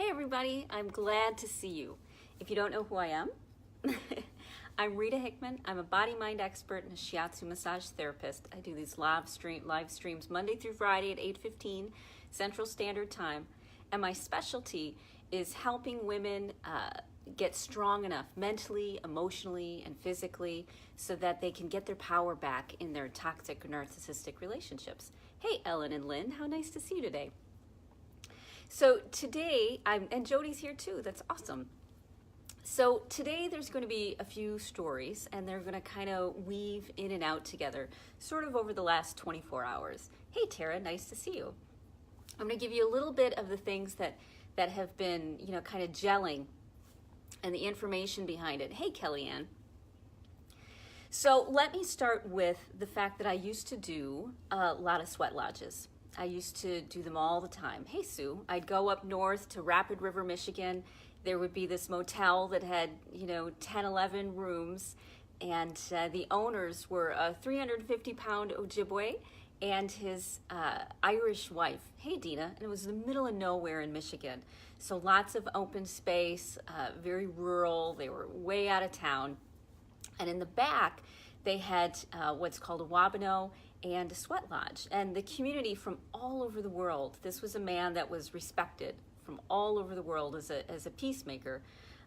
Hey everybody, I'm glad to see you. If you don't know who I am, I'm Rita Hickman. I'm a body-mind expert and a Shiatsu massage therapist. I do these live streams Monday through Friday at 8:15 Central Standard Time. And my specialty is helping women get strong enough mentally, emotionally, and physically so that they can get their power back in their toxic or narcissistic relationships. Hey Ellen and Lynn, how nice to see you today. So today, and Jody's here too, that's awesome. So today there's going to be a few stories and they're going to kind of weave in and out together, sort of over the last 24 hours. Hey Tara, nice to see you. I'm going to give you a little bit of the things that have been, kind of gelling and the information behind it. Hey Kellyanne. So let me start with the fact that I used to do a lot of sweat lodges. I used to do them all the time. Hey Sue, I'd go up north to Rapid River, Michigan. There would be this motel that had, 10, 11 rooms, and the owners were a 350-pound Ojibwe and his Irish wife. Hey Dina, and it was in the middle of nowhere in Michigan. So lots of open space, very rural. They were way out of town. And in the back, they had what's called a wabano and a sweat lodge. And the community from all over the world, this was a man that was respected from all over the world as a peacemaker,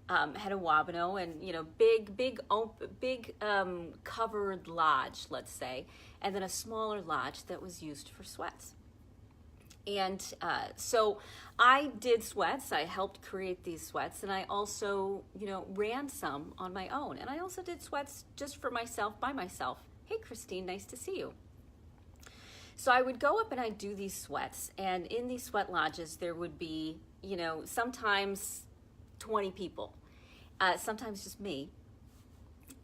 had a wabano and, big covered lodge, let's say, and then a smaller lodge that was used for sweats. And so I did sweats. I helped create these sweats, and I also, ran some on my own. And I also did sweats just for myself, by myself. Hey, Christine, nice to see you. So I would go up and I'd do these sweats, and in these sweat lodges, there would be, sometimes 20 people, sometimes just me.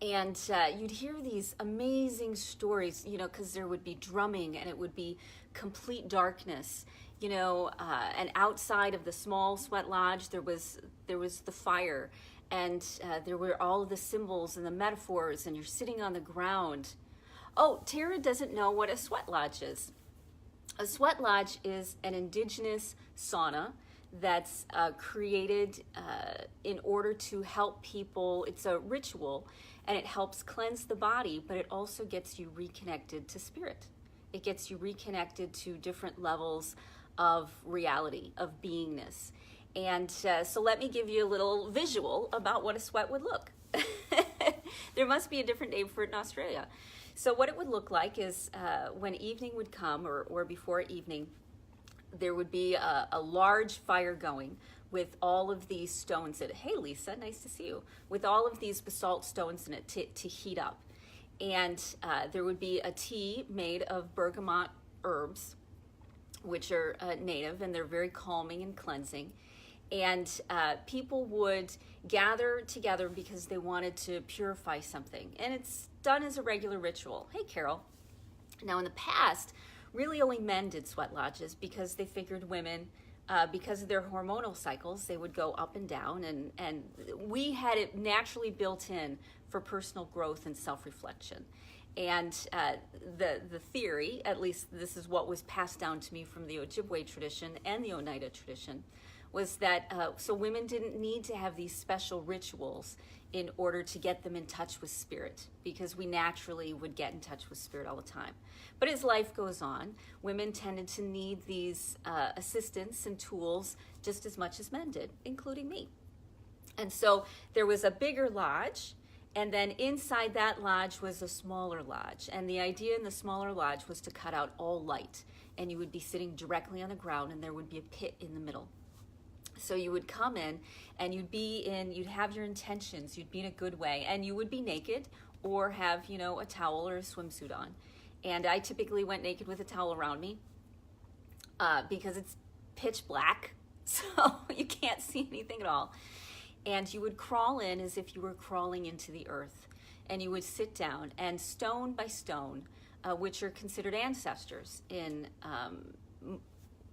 And you'd hear these amazing stories, because there would be drumming and it would be complete darkness, and outside of the small sweat lodge, there was the fire, and there were all of the symbols and the metaphors, and you're sitting on the ground. Oh, Tara doesn't know what a sweat lodge is. A sweat lodge is an indigenous sauna that's created in order to help people. It's a ritual, and it helps cleanse the body, but it also gets you reconnected to spirit. It gets you reconnected to different levels of reality, of beingness. And so let me give you a little visual about what a sweat would look. There must be a different name for it in Australia. So what it would look like is when evening would come, or before evening, there would be a large fire going with all of these stones in it. Hey Lisa, nice to see you. With all of these basalt stones in it to heat up. And there would be a tea made of bergamot herbs, which are native, and they're very calming and cleansing. And people would gather together because they wanted to purify something. And it's done as a regular ritual. Hey, Carol. Now, in the past, really only men did sweat lodges because they figured women, because of their hormonal cycles, they would go up and down. And we had it naturally built in for personal growth and self-reflection. And the theory, at least this is what was passed down to me from the Ojibwe tradition and the Oneida tradition, was that so women didn't need to have these special rituals in order to get them in touch with spirit, because we naturally would get in touch with spirit all the time. But as life goes on, women tended to need these assistance and tools just as much as men did, including me. And so there was a bigger lodge, and then inside that lodge was a smaller lodge. And the idea in the smaller lodge was to cut out all light, and you would be sitting directly on the ground, and there would be a pit in the middle. So you would come in and you'd have your intentions, you'd be in a good way, and you would be naked or have, a towel or a swimsuit on. And I typically went naked with a towel around me because it's pitch black, so you can't see anything at all. And you would crawl in as if you were crawling into the earth. And you would sit down, and stone by stone, which are considered ancestors in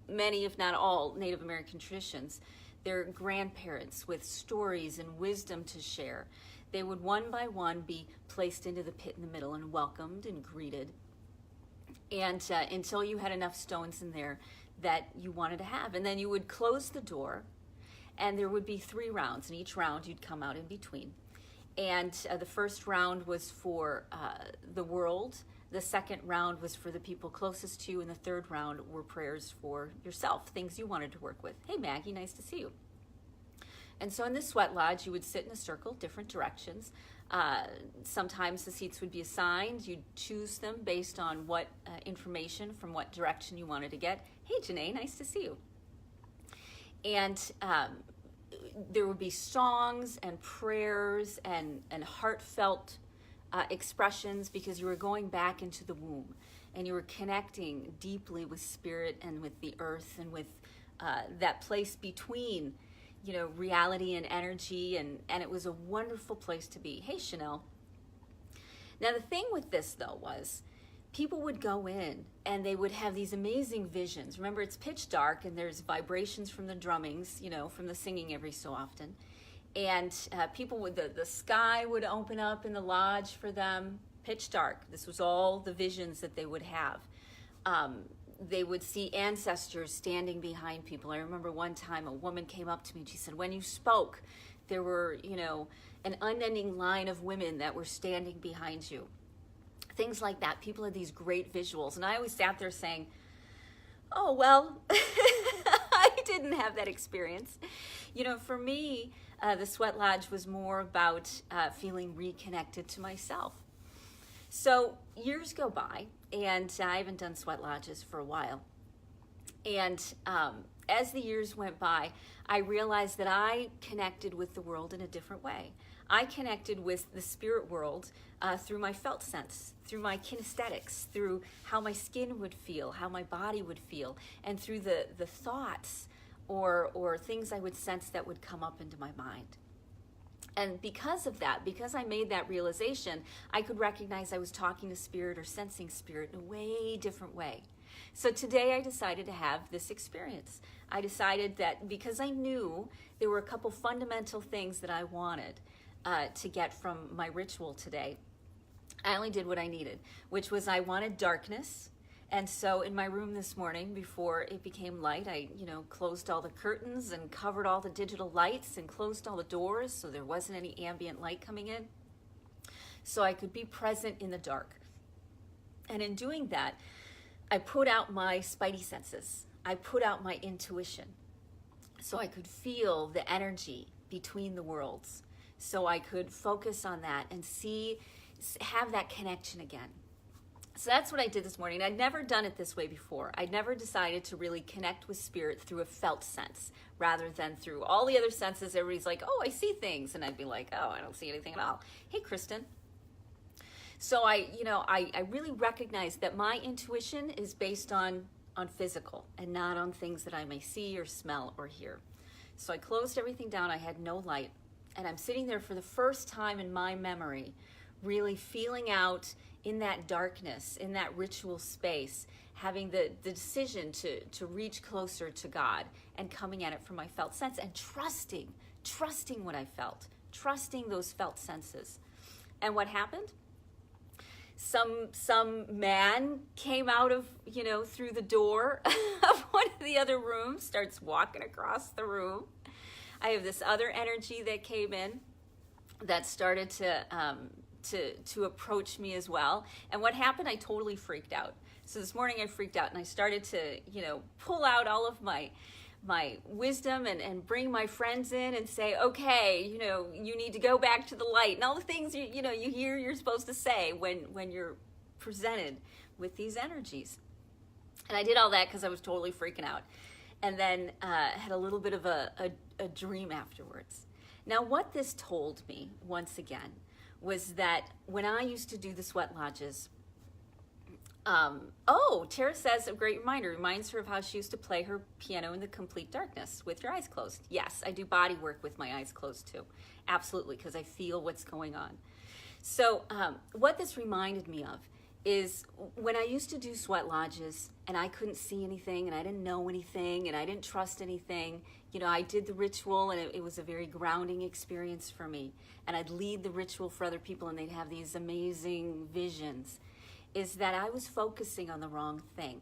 many, if not all, Native American traditions, their grandparents with stories and wisdom to share. They would one by one be placed into the pit in the middle and welcomed and greeted. And until you had enough stones in there that you wanted to have. And then you would close the door, And there would be 3 rounds, and each round you'd come out in between. And the first round was for the world. The second round was for the people closest to you, and the third round were prayers for yourself, things you wanted to work with. Hey, Maggie, nice to see you. And so in this sweat lodge, you would sit in a circle, different directions. Sometimes the seats would be assigned. You'd choose them based on what information from what direction you wanted to get. Hey, Janae, nice to see you. And there would be songs and prayers and heartfelt expressions, because you were going back into the womb and you were connecting deeply with spirit and with the earth and with that place between, reality and energy, and it was a wonderful place to be. Hey, Chanel. Now, the thing with this, though, was people would go in and they would have these amazing visions. Remember, it's pitch dark and there's vibrations from the drummings, from the singing every so often. And people would, the sky would open up in the lodge for them, pitch dark. This was all the visions that they would have. They would see ancestors standing behind people. I remember one time a woman came up to me and she said, when you spoke, there were, an unending line of women that were standing behind you. Things like that. People had these great visuals. And I always sat there saying, oh, well, I didn't have that experience. For me, the sweat lodge was more about feeling reconnected to myself. So years go by, and I haven't done sweat lodges for a while. And as the years went by, I realized that I connected with the world in a different way. I connected with the spirit world through my felt sense, through my kinesthetics, through how my skin would feel, how my body would feel, and through the thoughts or things I would sense that would come up into my mind. And because of that, because I made that realization, I could recognize I was talking to spirit or sensing spirit in a way different way. So today I decided to have this experience. I decided that because I knew there were a couple fundamental things that I wanted to get from my ritual today, I only did what I needed, which was I wanted darkness. And so in my room this morning, before it became light, I, closed all the curtains and covered all the digital lights and closed all the doors so there wasn't any ambient light coming in, so I could be present in the dark. And in doing that, I put out my spidey senses. I put out my intuition so I could feel the energy between the worlds, so I could focus on that and have that connection again. So that's what I did this morning. I'd never done it this way before. I'd never decided to really connect with spirit through a felt sense rather than through all the other senses. Everybody's like, oh, I see things. And I'd be like, oh, I don't see anything at all. Hey, Kristen. So I really recognize that my intuition is based on physical and not on things that I may see or smell or hear. So I closed everything down. I had no light. And I'm sitting there for the first time in my memory, really feeling out in that darkness, in that ritual space, having the decision to reach closer to God and coming at it from my felt sense and trusting what I felt, trusting those felt senses. And what happened? Some man came out of, through the door of one of the other rooms, starts walking across the room. I have this other energy that came in that started to approach me as well. And what happened, I totally freaked out. So this morning I freaked out and I started to, pull out all of my wisdom and bring my friends in and say, okay, you need to go back to the light, and all the things you hear you're supposed to say when you're presented with these energies. And I did all that because I was totally freaking out. And then had a little bit of a dream afterwards. Now what this told me, once again, was that when I used to do the sweat lodges, Tara says, a great reminder, reminds her of how she used to play her piano in the complete darkness with your eyes closed. Yes, I do body work with my eyes closed too. Absolutely, because I feel what's going on. So what this reminded me of is when I used to do sweat lodges and I couldn't see anything and I didn't know anything and I didn't trust anything, I did the ritual and it was a very grounding experience for me. And I'd lead the ritual for other people and they'd have these amazing visions, is that I was focusing on the wrong thing.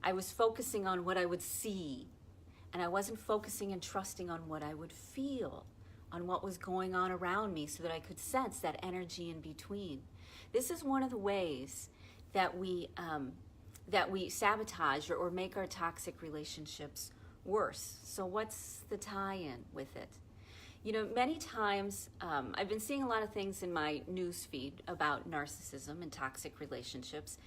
I was focusing on what I would see and I wasn't focusing and trusting on what I would feel, on what was going on around me, so that I could sense that energy in between. This is one of the ways that we sabotage or make our toxic relationships worse. So what's the tie-in with it? You know, many times I've been seeing a lot of things in my news feed about narcissism and toxic relationships.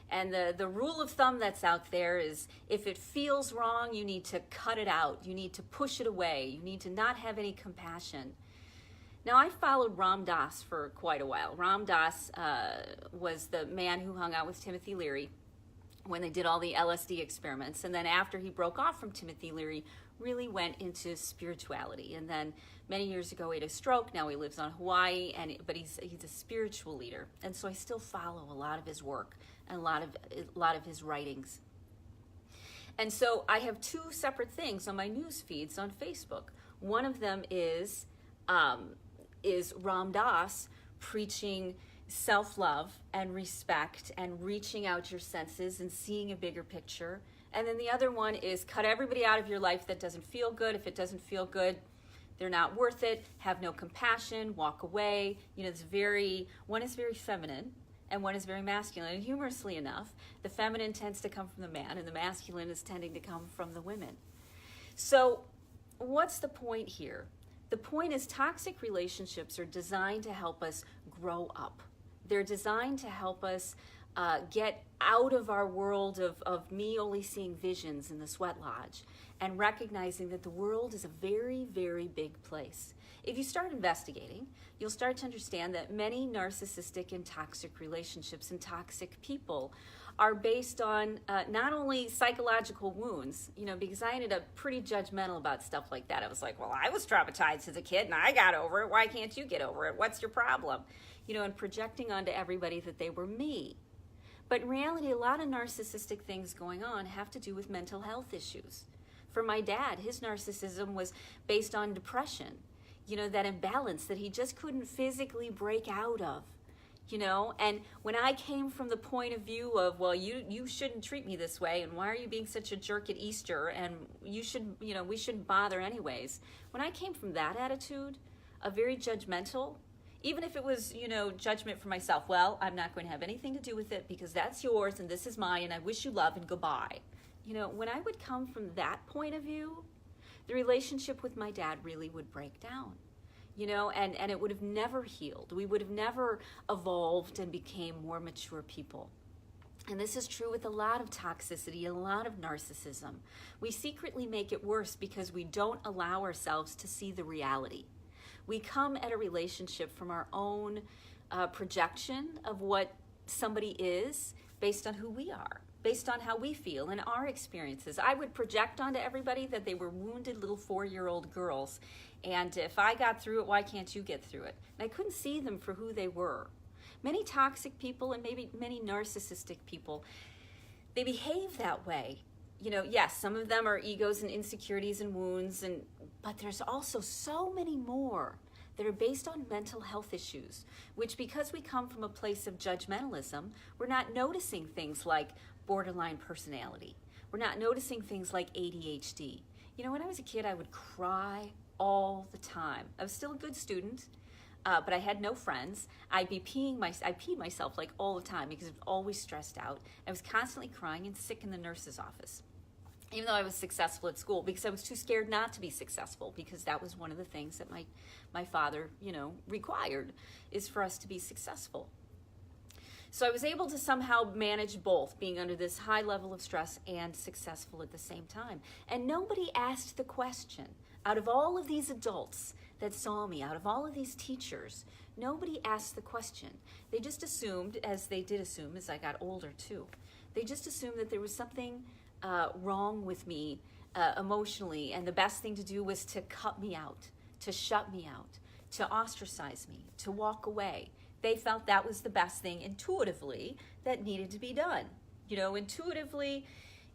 And the rule of thumb that's out there is, if it feels wrong, you need to cut it out. You need to push it away. You need to not have any compassion. Now, I followed Ram Dass for quite a while. Ram Dass was the man who hung out with Timothy Leary when they did all the LSD experiments. And then after he broke off from Timothy Leary, really went into spirituality. And then many years ago, he had a stroke. Now he lives on Hawaii, but he's a spiritual leader. And so I still follow a lot of his work and a lot of his writings. And so I have two separate things on my news feeds on Facebook. One of them is Ram Dass preaching self-love and respect and reaching out your senses and seeing a bigger picture. And then the other one is, cut everybody out of your life that doesn't feel good. If it doesn't feel good, they're not worth it. Have no compassion, walk away. You know, one is very feminine and one is very masculine. And humorously enough, the feminine tends to come from the man and the masculine is tending to come from the women. So what's the point here? The point is, toxic relationships are designed to help us grow up. They're designed to help us get out of our world of me only seeing visions in the sweat lodge and recognizing that the world is a very, very big place. If you start investigating, you'll start to understand that many narcissistic and toxic relationships and toxic people are based on not only psychological wounds, you know, because I ended up pretty judgmental about stuff like that. I was like, well, I was traumatized as a kid and I got over it. Why can't you get over it? What's your problem? You know, and projecting onto everybody that they were me. But in reality, a lot of narcissistic things going on have to do with mental health issues. For my dad, his narcissism was based on depression, you know, that imbalance that he just couldn't physically break out of. You know, and when I came from the point of view of, well, you shouldn't treat me this way, and why are you being such a jerk at Easter, and we shouldn't bother anyways. When I came from that attitude, a very judgmental, even if it was, you know, judgment for myself, well, I'm not going to have anything to do with it because that's yours and this is mine and I wish you love and goodbye. You know, when I would come from that point of view, the relationship with my dad really would break down. You know, and it would have never healed. We would have never evolved and became more mature people. And this is true with a lot of toxicity, a lot of narcissism. We secretly make it worse because we don't allow ourselves to see the reality. We come at a relationship from our own projection of what somebody is based on who we are, based on how we feel and our experiences. I would project onto everybody that they were wounded little 4-year-old girls. And if I got through it, why can't you get through it? And I couldn't see them for who they were. Many toxic people and maybe many narcissistic people, they behave that way. You know, yes, some of them are egos and insecurities and wounds, but there's also so many more that are based on mental health issues, which, because we come from a place of judgmentalism, we're not noticing things like borderline personality. We're not noticing things like ADHD. You know, when I was a kid, I would cry all the time. I was still a good student, but I had no friends. I peed myself like all the time because I was always stressed out. I was constantly crying and sick in the nurse's office, even though I was successful at school, because I was too scared not to be successful, because that was one of the things that my father, you know, required, is for us to be successful. So I was able to somehow manage both, being under this high level of stress and successful at the same time. And nobody asked the question. Out of all of these adults that saw me, out of all of these teachers, nobody asked the question. They just assumed, as they did assume as I got older too, they just assumed that there was something wrong with me emotionally, and the best thing to do was to cut me out, to shut me out, to ostracize me, to walk away. They felt that was the best thing intuitively that needed to be done. You know, intuitively,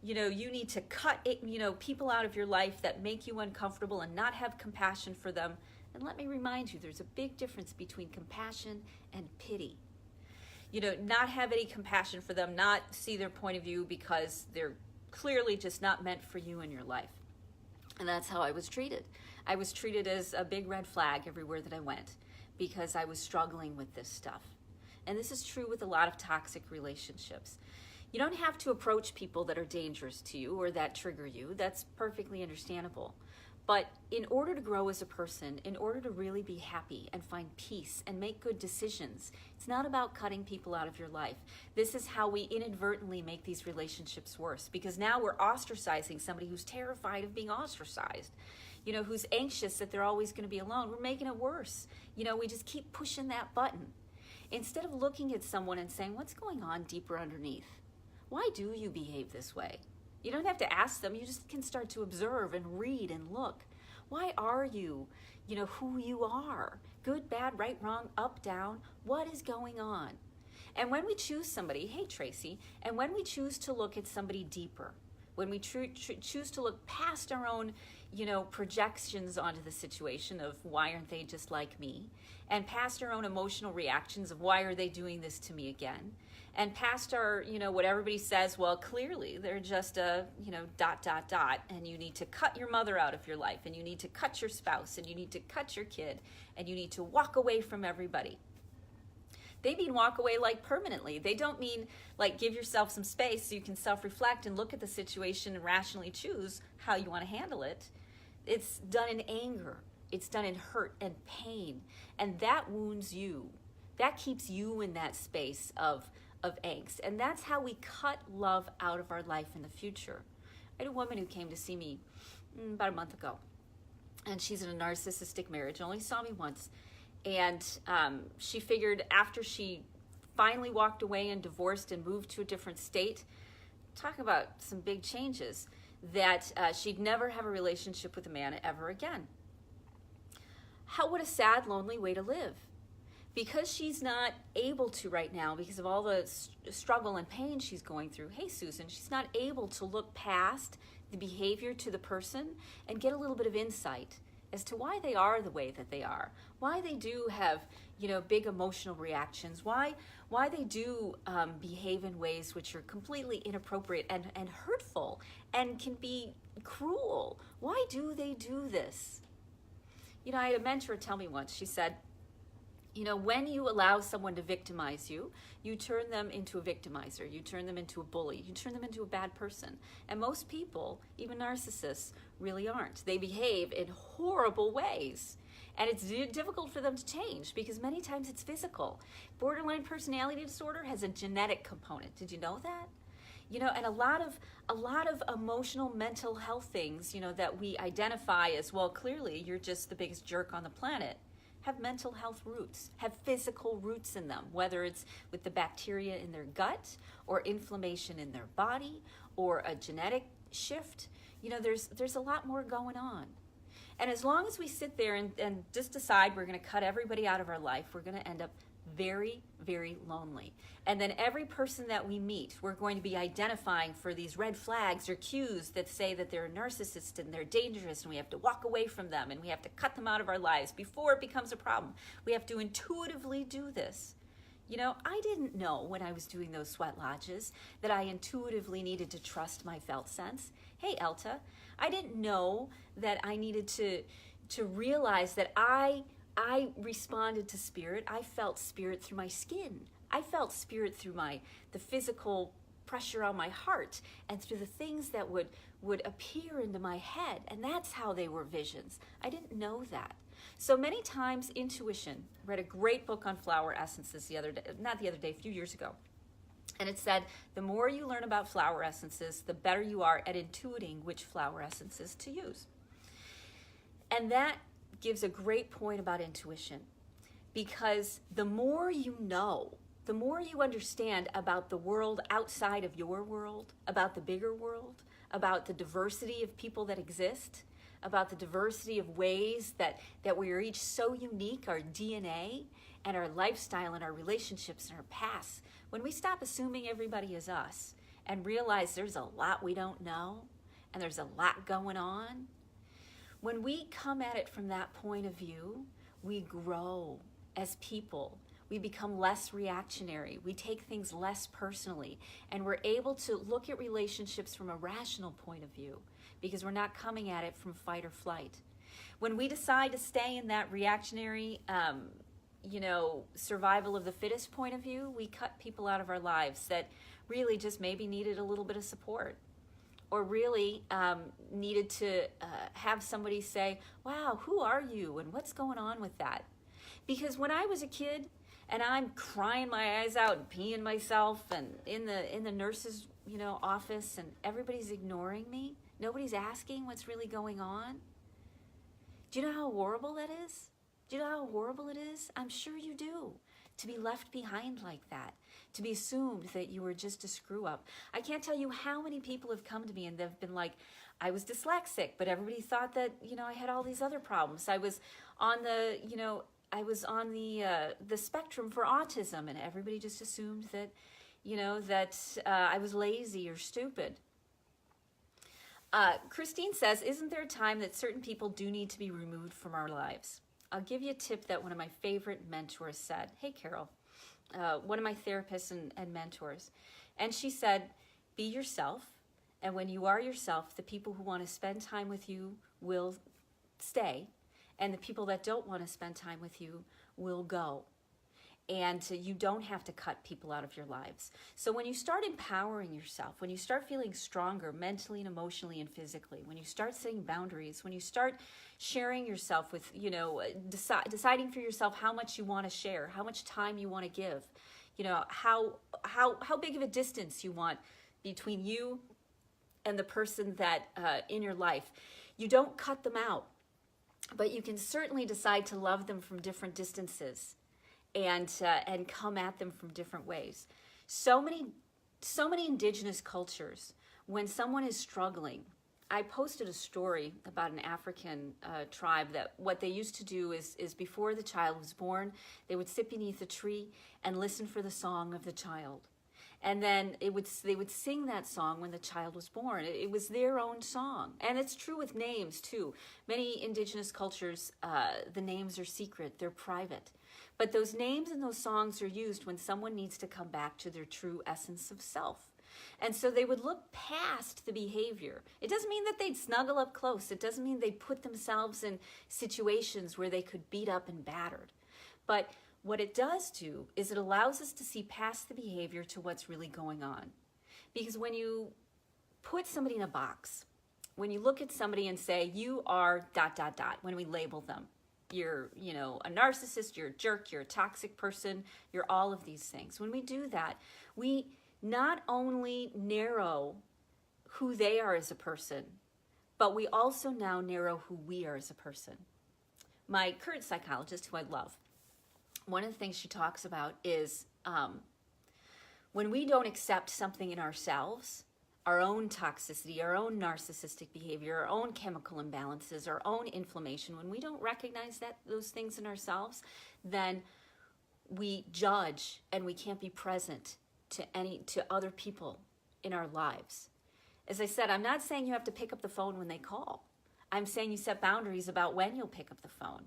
you know, you need to cut it, you know, people out of your life that make you uncomfortable and not have compassion for them. And let me remind you, there's a big difference between compassion and pity. You know, not have any compassion for them, not see their point of view because they're clearly just not meant for you in your life. And that's how I was treated. I was treated as a big red flag everywhere that I went because I was struggling with this stuff. And this is true with a lot of toxic relationships. You don't have to approach people that are dangerous to you or that trigger you. That's perfectly understandable. But in order to grow as a person, in order to really be happy and find peace and make good decisions, it's not about cutting people out of your life. This is how we inadvertently make these relationships worse, because now we're ostracizing somebody who's terrified of being ostracized, who's anxious that they're always going to be alone. We're making it worse. We just keep pushing that button. Instead of looking at someone and saying, what's going on deeper underneath? Why do you behave this way? You don't have to ask them. You just can start to observe and read and look. Why are you, who you are? Good, bad, right, wrong, up, down. What is going on? And when we choose somebody, hey, Tracy, and when we choose to look at somebody deeper, when we choose to look past our own, projections onto the situation of why aren't they just like me, and past our own emotional reactions of why are they doing this to me again, and past our, what everybody says, well, clearly they're just a, ... and you need to cut your mother out of your life, and you need to cut your spouse, and you need to cut your kid, and you need to walk away from everybody. They mean walk away like permanently. They don't mean like give yourself some space so you can self-reflect and look at the situation and rationally choose how you want to handle it. It's done in anger. It's done in hurt and pain. And that wounds you. That keeps you in that space of angst. And that's how we cut love out of our life in the future. I had a woman who came to see me about a month ago. And she's in a narcissistic marriage, only saw me once. And she figured after she finally walked away and divorced and moved to a different state, talking about some big changes, that she'd never have a relationship with a man ever again. What a sad, lonely way to live. Because she's not able to right now, because of all the struggle and pain she's going through, hey, Susan, she's not able to look past the behavior to the person and get a little bit of insight as to why they are the way that they are, why they do have, big emotional reactions, why they do behave in ways which are completely inappropriate and hurtful and can be cruel. Why do they do this? I had a mentor tell me once, she said, when you allow someone to victimize you, you turn them into a victimizer, you turn them into a bully, you turn them into a bad person. And most people, even narcissists, really aren't. They behave in horrible ways. And it's difficult for them to change because many times it's physical. Borderline personality disorder has a genetic component. Did you know that? And a lot of emotional mental health things, that we identify as, well, clearly you're just the biggest jerk on the planet, have mental health roots, have physical roots in them, whether it's with the bacteria in their gut or inflammation in their body or a genetic shift. There's a lot more going on. And as long as we sit there and just decide we're going to cut everybody out of our life, we're going to end up very, very lonely. And then every person that we meet, we're going to be identifying for these red flags or cues that say that they're a narcissist and they're dangerous and we have to walk away from them and we have to cut them out of our lives before it becomes a problem. We have to intuitively do this. I didn't know when I was doing those sweat lodges that I intuitively needed to trust my felt sense. Hey, Elta, I didn't know that I needed to realize that I responded to spirit. I felt spirit through my skin. I felt spirit through the physical pressure on my heart and through the things that would appear into my head. And that's how they were visions. I didn't know that. So many times intuition, I read a great book on flower essences a few years ago. And it said, the more you learn about flower essences, the better you are at intuiting which flower essences to use. And that gives a great point about intuition, because the more you know, the more you understand about the world outside of your world, about the bigger world, about the diversity of people that exist, about the diversity of ways that we are each so unique, our DNA and our lifestyle and our relationships and our past. When we stop assuming everybody is us and realize there's a lot we don't know and there's a lot going on, when we come at it from that point of view, we grow as people. We become less reactionary. We take things less personally. And we're able to look at relationships from a rational point of view, because we're not coming at it from fight or flight. When we decide to stay in that reactionary, survival of the fittest point of view, we cut people out of our lives that really just maybe needed a little bit of support, or really needed to have somebody say, wow, who are you and what's going on with that? Because when I was a kid and I'm crying my eyes out and peeing myself and in the nurse's office, and everybody's ignoring me, nobody's asking what's really going on. Do you know how horrible that is? Do you know how horrible it is? I'm sure you do. To be left behind like that, to be assumed that you were just a screw up. I can't tell you how many people have come to me and they've been like, I was dyslexic, but everybody thought that, I had all these other problems. I was on the spectrum for autism, and everybody just assumed that, I was lazy or stupid. Christine says, isn't there a time that certain people do need to be removed from our lives? I'll give you a tip that one of my favorite mentors said. Hey, Carol, one of my therapists and mentors. And she said, be yourself. And when you are yourself, the people who want to spend time with you will stay. And the people that don't want to spend time with you will go. And you don't have to cut people out of your lives. So when you start empowering yourself, when you start feeling stronger mentally and emotionally and physically, when you start setting boundaries, when you start sharing yourself with, deciding for yourself how much you want to share, how much time you want to give, how big of a distance you want between you and the person that in your life, you don't cut them out, but you can certainly decide to love them from different distances. And come at them from different ways. So many indigenous cultures, when someone is struggling, I posted a story about an African tribe that what they used to do is before the child was born, they would sit beneath a tree and listen for the song of the child. And then they would sing that song when the child was born. It was their own song. And it's true with names too. Many indigenous cultures, the names are secret, they're private. But those names and those songs are used when someone needs to come back to their true essence of self. And so they would look past the behavior. It doesn't mean that they'd snuggle up close. It doesn't mean they'd put themselves in situations where they could beat up and battered. But what it does do is it allows us to see past the behavior to what's really going on. Because when you put somebody in a box, when you look at somebody and say, you are ... when we label them, you're, a narcissist, you're a jerk, you're a toxic person, you're all of these things. When we do that, we not only narrow who they are as a person, but we also now narrow who we are as a person. My current psychologist, who I love, one of the things she talks about is when we don't accept something in ourselves, our own toxicity, our own narcissistic behavior, our own chemical imbalances, our own inflammation, when we don't recognize those things in ourselves, then we judge and we can't be present to other people in our lives. As I said, I'm not saying you have to pick up the phone when they call. I'm saying you set boundaries about when you'll pick up the phone.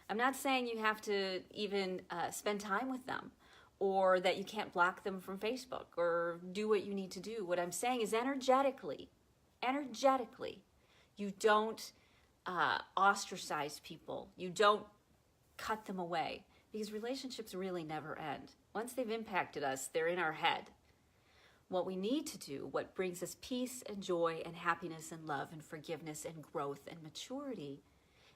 I'm not saying you have to even spend time with them, or that you can't block them from Facebook or do what you need to do. What I'm saying is energetically, you don't ostracize people. You don't cut them away, because relationships really never end. Once they've impacted us, they're in our head. What we need to do, what brings us peace and joy and happiness and love and forgiveness and growth and maturity,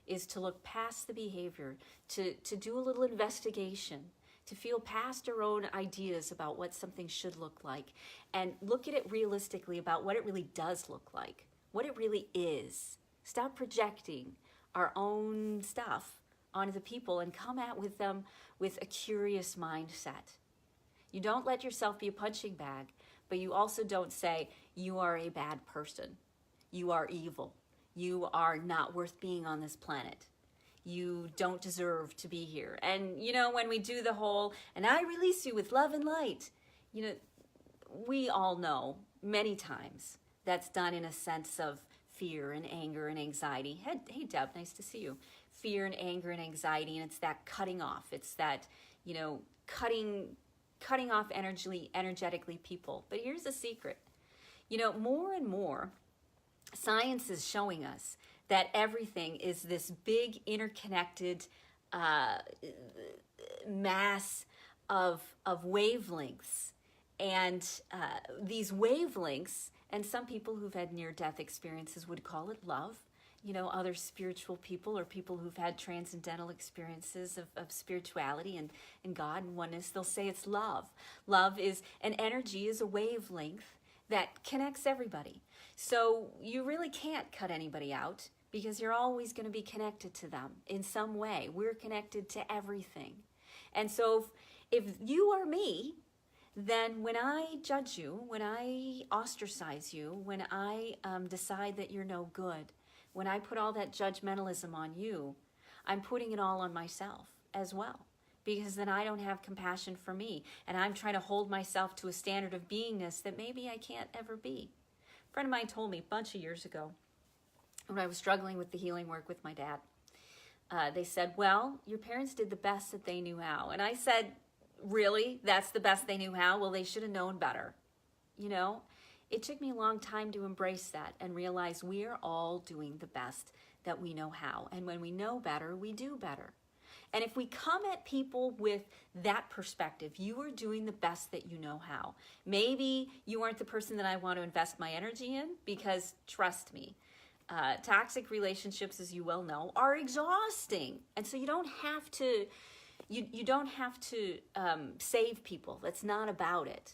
is to look past the behavior, to do a little investigation, to feel past our own ideas about what something should look like, and look at it realistically about what it really does look like, what it really is. Stop projecting our own stuff onto the people and come at with them with a curious mindset. You don't let yourself be a punching bag, but you also don't say, you are a bad person. You are evil. You are not worth being on this planet. You don't deserve to be here. And, when we do the whole, and I release you with love and light, we all know many times that's done in a sense of fear and anger and anxiety. Hey, Deb, nice to see you. Fear and anger and anxiety, and it's that cutting off. It's that, cutting off energetically people. But here's the secret. More and more, Science is showing us that everything is this big interconnected mass of wavelengths. And these wavelengths, and some people who've had near-death experiences would call it love. You know, other spiritual people or people who've had transcendental experiences of spirituality and God and oneness, they'll say it's love. Love is an energy, is a wavelength that connects everybody. So you really can't cut anybody out because you're always going to be connected to them in some way. We're connected to everything. And so if you are me, then when I judge you, when I ostracize you, when I decide that you're no good, when I put all that judgmentalism on you, I'm putting it all on myself as well, because then I don't have compassion for me, and I'm trying to hold myself to a standard of beingness that maybe I can't ever be. A friend of mine told me a bunch of years ago when I was struggling with the healing work with my dad, they said, well, your parents did the best that they knew how. And I said, really? That's the best they knew how? Well, they should have known better. You know, it took me a long time to embrace that and realize we are all doing the best that we know how. And when we know better, we do better. And if we come at people with that perspective, you are doing the best that you know how. Maybe you aren't the person that I want to invest my energy in, because trust me, toxic relationships, as you well know, are exhausting. And so you don't have to, you don't have to save people. That's not about it.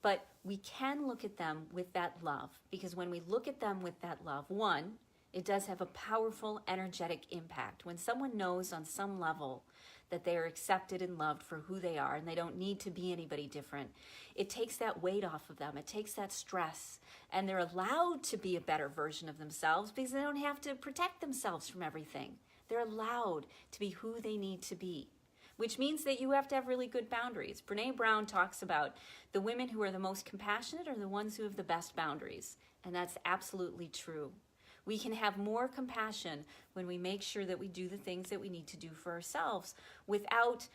But we can look at them with that love, because when we look at them with that love, one, it does have a powerful energetic impact. When someone knows on some level that they are accepted and loved for who they are and they don't need to be anybody different, it takes that weight off of them. It takes that stress, and they're allowed to be a better version of themselves because they don't have to protect themselves from everything. They're allowed to be who they need to be, which means that you have to have really good boundaries. Brene Brown talks about the women who are the most compassionate are the ones who have the best boundaries, and that's absolutely true. We can have more compassion when we make sure that we do the things that we need to do for ourselves without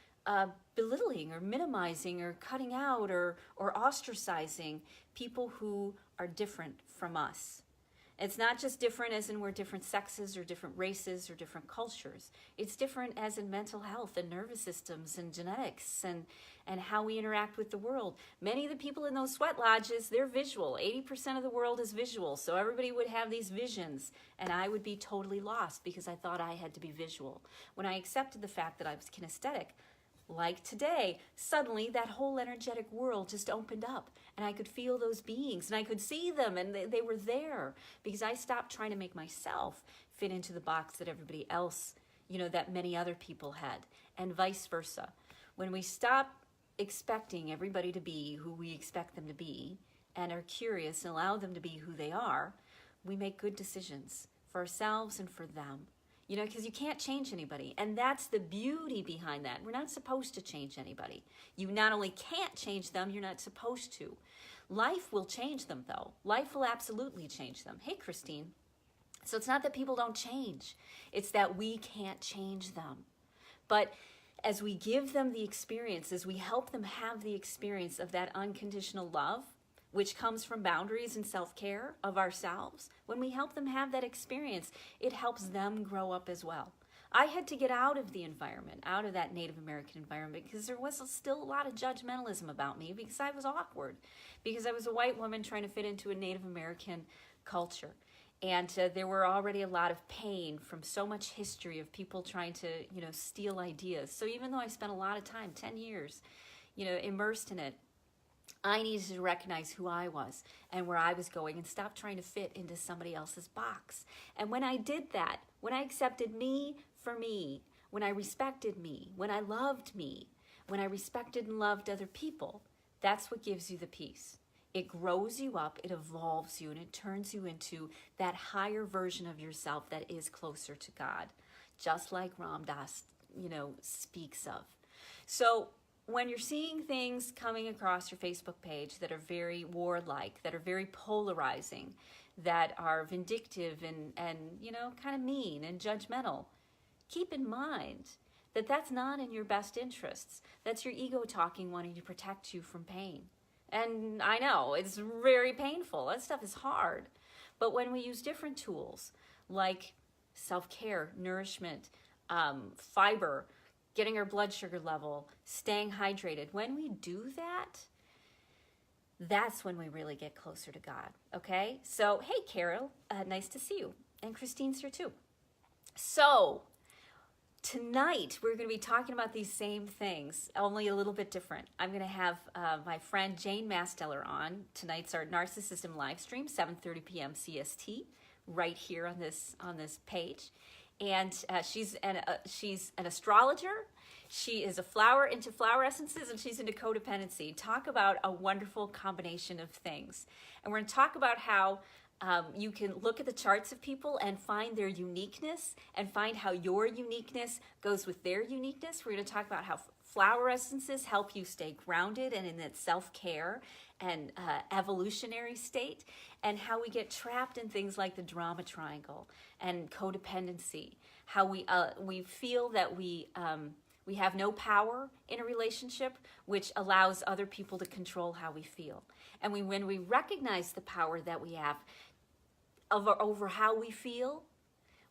belittling or minimizing or cutting out or ostracizing people who are different from us. It's not just different as in we're different sexes or different races or different cultures. It's different as in mental health and nervous systems and genetics and how we interact with the world. Many of the people in those sweat lodges, they're visual. 80% of the world is visual. So everybody would have these visions, and I would be totally lost because I thought I had to be visual. When I accepted the fact that I was kinesthetic, like today, suddenly that whole energetic world just opened up, and I could feel those beings, and I could see them, and they were there because I stopped trying to make myself fit into the box that everybody else, that many other people had, and vice versa. When we stop expecting everybody to be who we expect them to be and are curious and allow them to be who they are, we make good decisions for ourselves and for them. Because you can't change anybody. And that's the beauty behind that. We're not supposed to change anybody. You not only can't change them, you're not supposed to. Life will change them, though. Life will absolutely change them. Hey, Christine. So it's not that people don't change. It's that we can't change them. But as we give them the experience, as we help them have the experience of that unconditional love, which comes from boundaries and self-care of ourselves, when we help them have that experience, it helps them grow up as well. I had to get out of the environment, out of that Native American environment, because there was still a lot of judgmentalism about me because I was awkward, because I was a white woman trying to fit into a Native American culture. And there were already a lot of pain from so much history of people trying to, steal ideas. So even though I spent a lot of time, 10 years, immersed in it, I needed to recognize who I was and where I was going and stop trying to fit into somebody else's box. And when I did that, when I accepted me for me, when I respected me, when I loved me, when I respected and loved other people, that's what gives you the peace. It grows you up, it evolves you, and it turns you into that higher version of yourself that is closer to God, just like Ram Dass, speaks of. So when you're seeing things coming across your Facebook page that are very warlike, that are very polarizing, that are vindictive and kind of mean and judgmental, keep in mind that that's not in your best interests. That's your ego talking, wanting to protect you from pain. And I know, it's very painful. That stuff is hard. But when we use different tools like self-care, nourishment, fiber, getting our blood sugar level, staying hydrated, when we do that, that's when we really get closer to God, okay? So, hey, Carol, nice to see you. And Christine's here too. So, tonight we're going to be talking about these same things, only a little bit different. I'm going to have my friend Jane Masteller on. Tonight's our Narcissism live stream, 7:30 p.m. CST, right here on this page. And she's an astrologer. She is into flower essences, and she's into codependency. Talk about a wonderful combination of things. And we're going to talk about how you can look at the charts of people and find their uniqueness and find how your uniqueness goes with their uniqueness. We're going to talk about how flower essences help you stay grounded and in that self-care and evolutionary state, and how we get trapped in things like the drama triangle and codependency, how we feel that we have no power in a relationship, which allows other people to control how we feel. And when we recognize the power that we have over how we feel,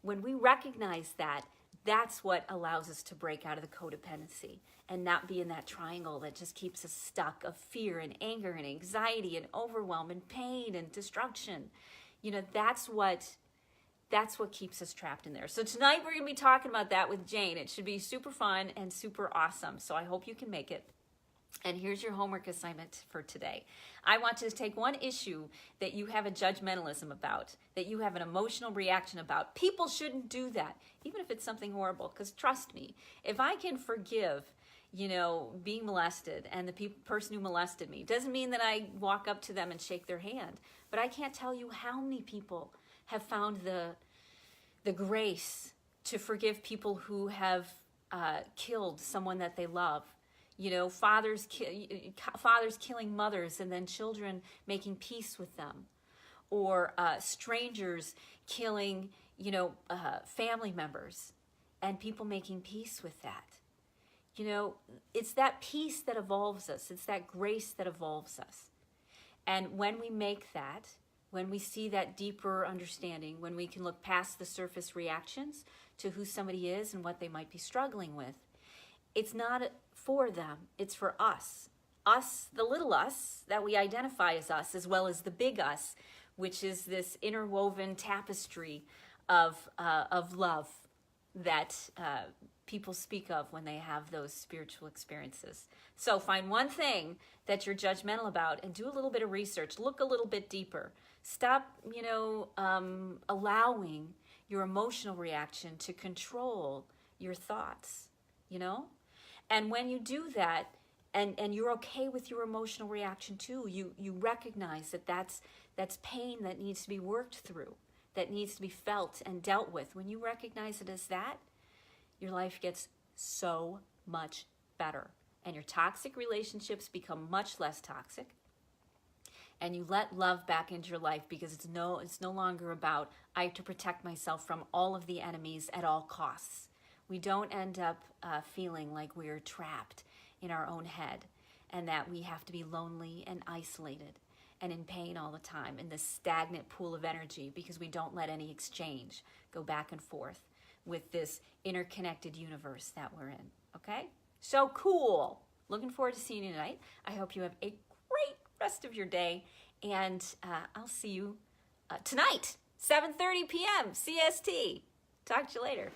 when we recognize that, that's what allows us to break out of the codependency and not be in that triangle that just keeps us stuck of fear and anger and anxiety and overwhelm and pain and destruction. You know, that's what keeps us trapped in there. So tonight we're going to be talking about that with Jane. It should be super fun and super awesome. So I hope you can make it. And here's your homework assignment for today. I want you to take one issue that you have a judgmentalism about, that you have an emotional reaction about. People shouldn't do that, even if it's something horrible. Because trust me, if I can forgive, being molested and the person who molested me, doesn't mean that I walk up to them and shake their hand. But I can't tell you how many people have found the grace to forgive people who have killed someone that they love. Fathers killing mothers and then children making peace with them, or strangers killing, family members and people making peace with that. It's that peace that evolves us. It's that grace that evolves us. And when we make that, when we see that deeper understanding, when we can look past the surface reactions to who somebody is and what they might be struggling with, it's not for them, it's for us. Us, the little us that we identify as us, as well as the big us, which is this interwoven tapestry of love that people speak of when they have those spiritual experiences. So find one thing that you're judgmental about and do a little bit of research. Look a little bit deeper. Stop, allowing your emotional reaction to control your thoughts, And when you do that, and you're okay with your emotional reaction too, you recognize that that's pain that needs to be worked through, that needs to be felt and dealt with. When you recognize it as that, your life gets so much better. And your toxic relationships become much less toxic. And you let love back into your life, because it's no longer about, I have to protect myself from all of the enemies at all costs. We don't end up feeling like we're trapped in our own head and that we have to be lonely and isolated and in pain all the time in this stagnant pool of energy, because we don't let any exchange go back and forth with this interconnected universe that we're in, okay? So cool. Looking forward to seeing you tonight. I hope you have a great rest of your day, and I'll see you tonight, 7:30 p.m. CST. Talk to you later.